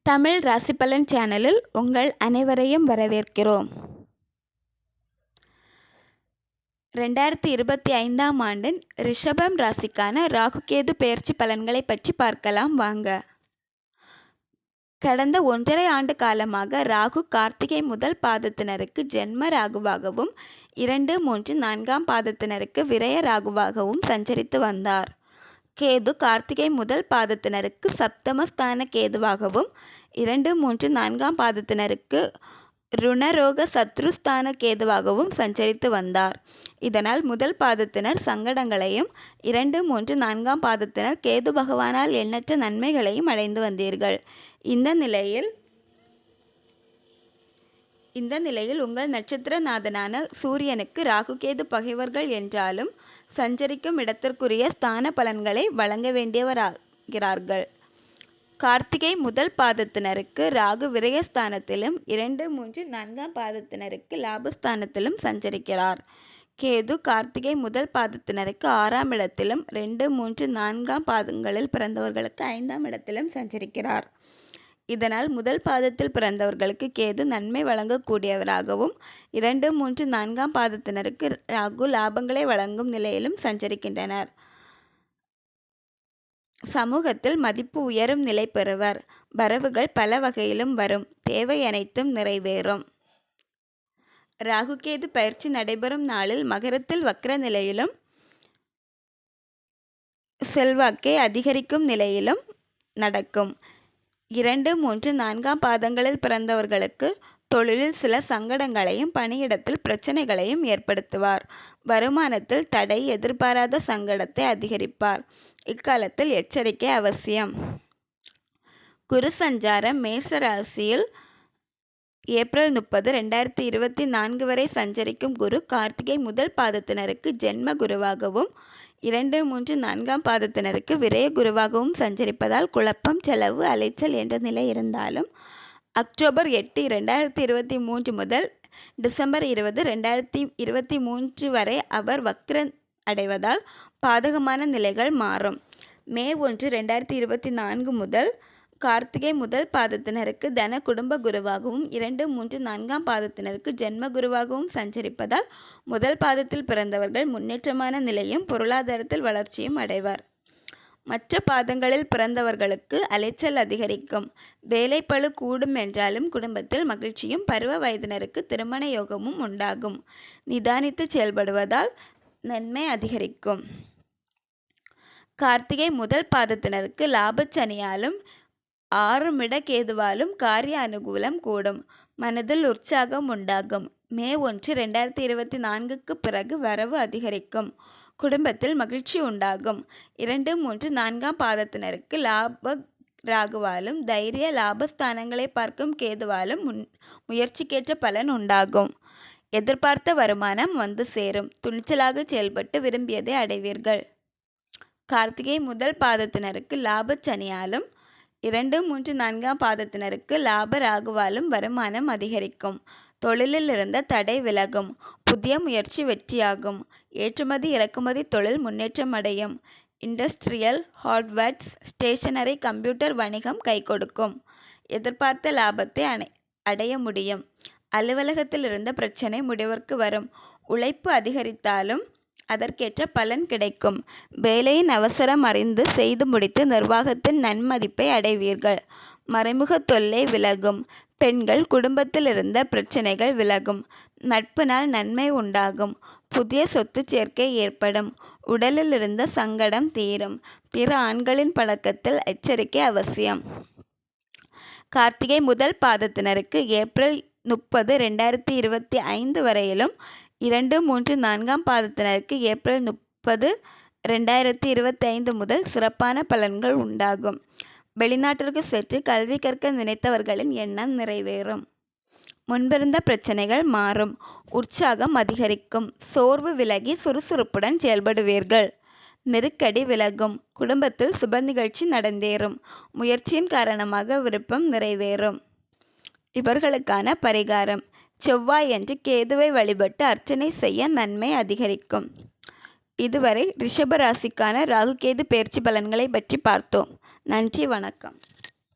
தமிழ் ராசிபலன் சேனலில் உங்கள் அனைவரையும் வரவேற்கிறோம். 2025ஆம் ஆண்டின் ரிஷபம் ராசிக்கான ராகுகேது பெயர்ச்சி பலன்களை பற்றி பார்க்கலாம் வாங்க. கடந்த 1.5 ஆண்டு காலமாக ராகு கார்த்திகை முதல் பாதத்தினருக்கு ஜென்ம ராகுவாகவும் 2, 3, 4ஆம் பாதத்தினருக்கு விரய ராகுவாகவும் சஞ்சரித்து வந்தார். கேது கார்த்திகை முதல் பாதத்தினருக்கு சப்தமஸ்தான கேதுவாகவும் 2, 3, 4ஆம் பாதத்தினருக்கு ருணரோக சத்ருஸ்தான கேதுவாகவும் சஞ்சரித்து வந்தார். இதனால் முதல் பாதத்தினர் சங்கடங்களையும் 2, 3, 4ஆம் பாதத்தினர் கேது பகவானால் எண்ணற்ற நன்மைகளையும் அடைந்து வந்தீர்கள். இந்த நிலையில் உங்கள் நட்சத்திரநாதனான சூரியனுக்கு ராகுகேது பகைவர்கள் என்றாலும் சஞ்சரிக்கும் இடத்திற்குரிய ஸ்தான பலன்களை வழங்க வேண்டியவராகிறார்கள். கார்த்திகை முதல் பாதத்தினருக்கு ராகு விரயஸ்தானத்திலும் 2, 3, 4ஆம் பாதத்தினருக்கு லாபஸ்தானத்திலும் சஞ்சரிக்கிறார். கேது கார்த்திகை முதல் பாதத்தினருக்கு 6ஆம் இடத்திலும் 2, 3, 4ஆம் பாதங்களில் பிறந்தவர்களுக்கு 5ஆம் இடத்திலும் சஞ்சரிக்கிறார். இதனால் முதல் பாதத்தில் பிறந்தவர்களுக்கு கேது நன்மை வழங்கக்கூடியவராகவும் 2, 3, 4ஆம் பாதத்தினருக்கு ராகு லாபங்களை வழங்கும் நிலையிலும் சஞ்சரிக்கின்றனர். சமூகத்தில் மதிப்பு உயரும் நிலை பெறுவர். வரவுகள் பல வகையிலும் வரும். தேவை அனைத்தும் நிறைவேறும். ராகுகேது பயிற்சி நடைபெறும் நாளில் மகரத்தில் வக்ர நிலையிலும் செல்வாக்கை அதிகரிக்கும் நிலையிலும் நடக்கும். 2, 3, 4ஆம் பாதங்களில் பிறந்தவர்களுக்கு தொழிலில் சில சங்கடங்களையும் பணியிடத்தில் பிரச்சனைகளையும் ஏற்படுத்துவார். வருமானத்தில் தடை, எதிர்பாராத சங்கடத்தை அதிகரிப்பார். இக்காலத்தில் எச்சரிக்கை அவசியம். குரு சஞ்சாரம் மேஷ ராசியில் ஏப்ரல் 30, 2024 வரை சஞ்சரிக்கும் குரு கார்த்திகை முதல் பாதத்தினருக்கு ஜென்ம குருவாகவும் 2, 3, 4ஆம் பாதத்தினருக்கு விரய குருவாகவும் சஞ்சரிப்பதால் குழப்பம், செலவு, அலைச்சல் என்ற நிலை இருந்தாலும் அக்டோபர் 8, 2023 முதல் டிசம்பர் 20, 2023 வரை அவர் வக்ர அடைவதால் பாதகமான நிலைகள் மாறும். மே 1, 2024 முதல் கார்த்திகை முதல் பாதத்தினருக்கு தன குடும்ப குருவாகவும் 2, 3, 4ஆம் பாதத்தினருக்கு ஜென்ம குருவாகவும் சஞ்சரிப்பதால் முதல் பாதத்தில் பிறந்தவர்கள் முன்னேற்றமான நிலையும் பொருளாதாரத்தில் வளர்ச்சியும் அடைவர். மற்ற பாதங்களில் பிறந்தவர்களுக்கு அலைச்சல் அதிகரிக்கும். வேலைப்பளு கூடும் என்றாலும் குடும்பத்தில் மகிழ்ச்சியும் பருவ வயதினருக்கு திருமண யோகமும் உண்டாகும். நிதானித்து செயல்படுவதால் நன்மை அதிகரிக்கும். கார்த்திகை முதல் பாதத்தினருக்கு லாபச்சனியாலும் 6ம் இட கேதுவாலும் காரிய அனுகூலம் கூடும். மனதில் உற்சாகம் உண்டாகும். மே 1, 2024க்கு பிறகு வரவு அதிகரிக்கும். குடும்பத்தில் மகிழ்ச்சி உண்டாகும். 2, 3, 4ஆம் பாதத்தினருக்கு லாப ராகுவாலும் தைரிய லாபஸ்தானங்களை பார்க்கும் கேதுவாலும் முயற்சிக்கேற்ற பலன் உண்டாகும். எதிர்பார்த்த வருமானம் வந்து சேரும். துணிச்சலாக செயல்பட்டு விரும்பியதை அடைவீர்கள். கார்த்திகை முதல் பாதத்தினருக்கு லாபச்சனியாலும் 2, 3, 4ஆம் பாதத்தினருக்கு லாப ராகுவாலும் வருமானம் அதிகரிக்கும். தொழிலில் இருந்த தடை விலகும். புதிய முயற்சி வெற்றியாகும். ஏற்றுமதி இறக்குமதி தொழில் முன்னேற்றம் அடையும். இண்டஸ்ட்ரியல், ஹார்ட்வேர்ஸ், ஸ்டேஷனரி, கம்ப்யூட்டர் வணிகம் கை கொடுக்கும். எதிர்பார்த்த லாபத்தை அடைய முடியும். அலுவலகத்தில் இருந்த பிரச்சனை முடிவிற்கு வரும். உழைப்பு அதிகரித்தாலும் அதற்கேற்ற பலன் கிடைக்கும். வேலையின் அவசரம் அறிந்து செய்து முடித்து நிர்வாகத்தின் நன்மதிப்பை அடைவீர்கள். மறைமுக தொல்லை விலகும். பெண்கள் குடும்பத்தில் இருந்த பிரச்சனைகள் விலகும். நட்பினால் நன்மை உண்டாகும். புதிய சொத்து சேர்க்கை ஏற்படும். உடலில் இருந்த சங்கடம் தீரும். பிற ஆண்களின் பழக்கத்தில் எச்சரிக்கை அவசியம். கார்த்திகை முதல் பாதத்தினருக்கு ஏப்ரல் 30, 2025 வரையிலும் 2, 3, 4ஆம் பாதத்தினருக்கு ஏப்ரல் 30, 2025 முதல் சிறப்பான பலன்கள் உண்டாகும். வெளிநாட்டிற்கு சென்று கல்வி கற்க நினைத்தவர்களின் எண்ணம் நிறைவேறும். முன்பிருந்த பிரச்சனைகள் மாறும். உற்சாகம் அதிகரிக்கும். சோர்வு விலகி சுறுசுறுப்புடன் செயல்படுவீர்கள். நெருக்கடி விலகும். குடும்பத்தில் சுப நிகழ்ச்சி நடந்தேறும். முயற்சியின் காரணமாக விருப்பம் நிறைவேறும். இவர்களுக்கான பரிகாரம்: செவ்வாயன்று கேதுவை வழிபட்டு அர்ச்சனை செய்ய நன்மை அதிகரிக்கும். இதுவரை ரிஷப ராசிக்கான ராகுகேது பெயர்ச்சி பலன்களை பற்றி பார்த்தோம். நன்றி, வணக்கம்.